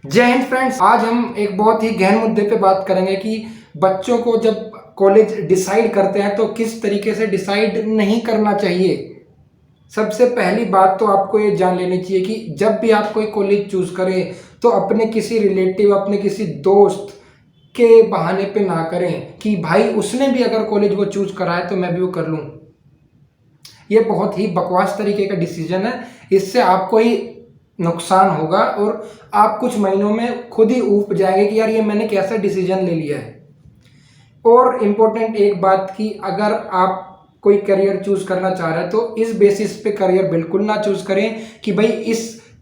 जय हिंद फ्रेंड्स। आज हम एक बहुत ही गहन मुद्दे पे बात करेंगे कि बच्चों को जब कॉलेज डिसाइड करते हैं तो किस तरीके से डिसाइड नहीं करना चाहिए। सबसे पहली बात तो आपको ये जान लेनी चाहिए कि जब भी आप कोई कॉलेज चूज करें तो अपने किसी रिलेटिव, अपने किसी दोस्त के बहाने पे ना करें कि भाई उसने भी अगर कॉलेज वो चूज करा है तो मैं भी वो कर लूँ। ये बहुत ही बकवास तरीके का डिसीजन है। इससे आपको ही नुकसान होगा और आप कुछ महीनों में खुद ही ऊब जाएंगे कि यार ये मैंने कैसा डिसीजन ले लिया है। और इम्पोर्टेंट एक बात कि अगर आप कोई करियर चूज करना चाह रहे हैं तो इस बेसिस पे करियर बिल्कुल ना चूज करें कि भाई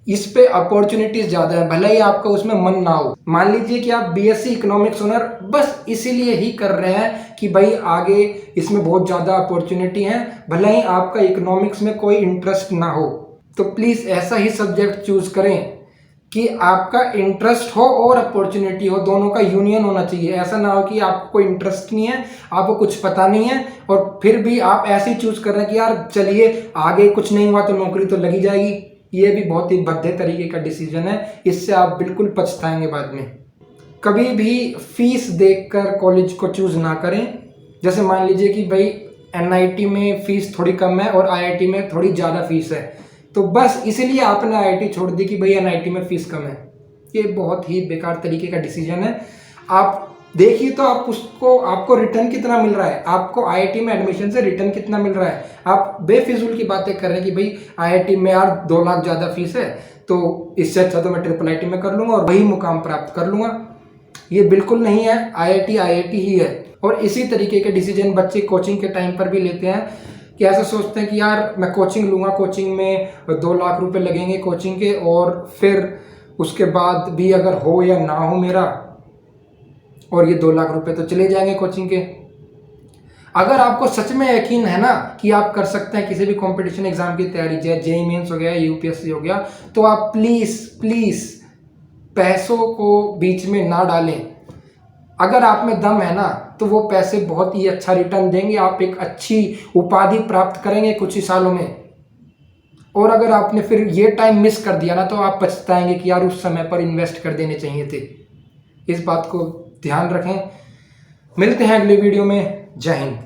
इस पे अपॉर्चुनिटीज ज़्यादा है, भले ही आपका उसमें मन ना हो। मान लीजिए कि आप बीएससी इकोनॉमिक्स ऑनर बस इसीलिए ही कर रहे हैं कि भाई आगे इसमें बहुत ज़्यादा अपॉर्चुनिटी है, भले ही आपका इकोनॉमिक्स में कोई इंटरेस्ट ना हो। तो प्लीज़ ऐसा ही सब्जेक्ट चूज करें कि आपका इंटरेस्ट हो और अपॉर्चुनिटी हो, दोनों का यूनियन होना चाहिए। ऐसा ना हो कि आपको कोई इंटरेस्ट नहीं है, आपको कुछ पता नहीं है और फिर भी आप ऐसे ही चूज कर रहे हैं कि यार चलिए आगे कुछ नहीं हुआ तो नौकरी तो लगी जाएगी। ये भी बहुत ही भद्दे तरीके का डिसीजन है, इससे आप बिल्कुल पछताएंगे बाद में। कभी भी फीस देखकर कॉलेज को चूज ना करें। जैसे मान लीजिए कि भाई एनआईटी में फीस थोड़ी कम है और आईआईटी में थोड़ी ज़्यादा फीस है, तो बस इसीलिए आपने आईआईटी छोड़ दी कि भाई एनआईटी में फीस कम है। ये बहुत ही बेकार तरीके का डिसीजन है। आप देखिए तो आप उसको, आपको रिटर्न कितना मिल रहा है, आपको आईआईटी में एडमिशन से रिटर्न कितना मिल रहा है। आप बेफिजूल की बातें कर रहे हैं कि भाई आईआईटी में यार 2 लाख ज़्यादा फीस है तो इससे अच्छा तो मैं ट्रिपल आईटी में कर लूँगा और वही मुकाम प्राप्त कर लूँगा। ये बिल्कुल नहीं है। आईआईटी आईआईटी ही है। और इसी तरीके के डिसीजन बच्चे कोचिंग के टाइम पर भी लेते हैं कि ऐसा सोचते हैं कि यार मैं कोचिंग लूँगा, कोचिंग में 2 लाख रुपए लगेंगे कोचिंग के, और फिर उसके बाद भी अगर हो या ना हो मेरा, और ये 2 लाख रुपए तो चले जाएंगे कोचिंग के। अगर आपको सच में यकीन है ना कि आप कर सकते हैं किसी भी कंपटीशन एग्जाम की तैयारी, चाहे जेईई मेंस हो गया, यूपीएससी हो गया, तो आप प्लीज़ प्लीज़ पैसों को बीच में ना डालें। अगर आप में दम है ना तो वो पैसे बहुत ही अच्छा रिटर्न देंगे, आप एक अच्छी उपाधि प्राप्त करेंगे कुछ ही सालों में। और अगर आपने फिर ये टाइम मिस कर दिया ना तो आप पछताएंगे कि यार उस समय पर इन्वेस्ट कर देने चाहिए थे। इस बात को ध्यान रखें। मिलते हैं अगले वीडियो में। जय हिंद।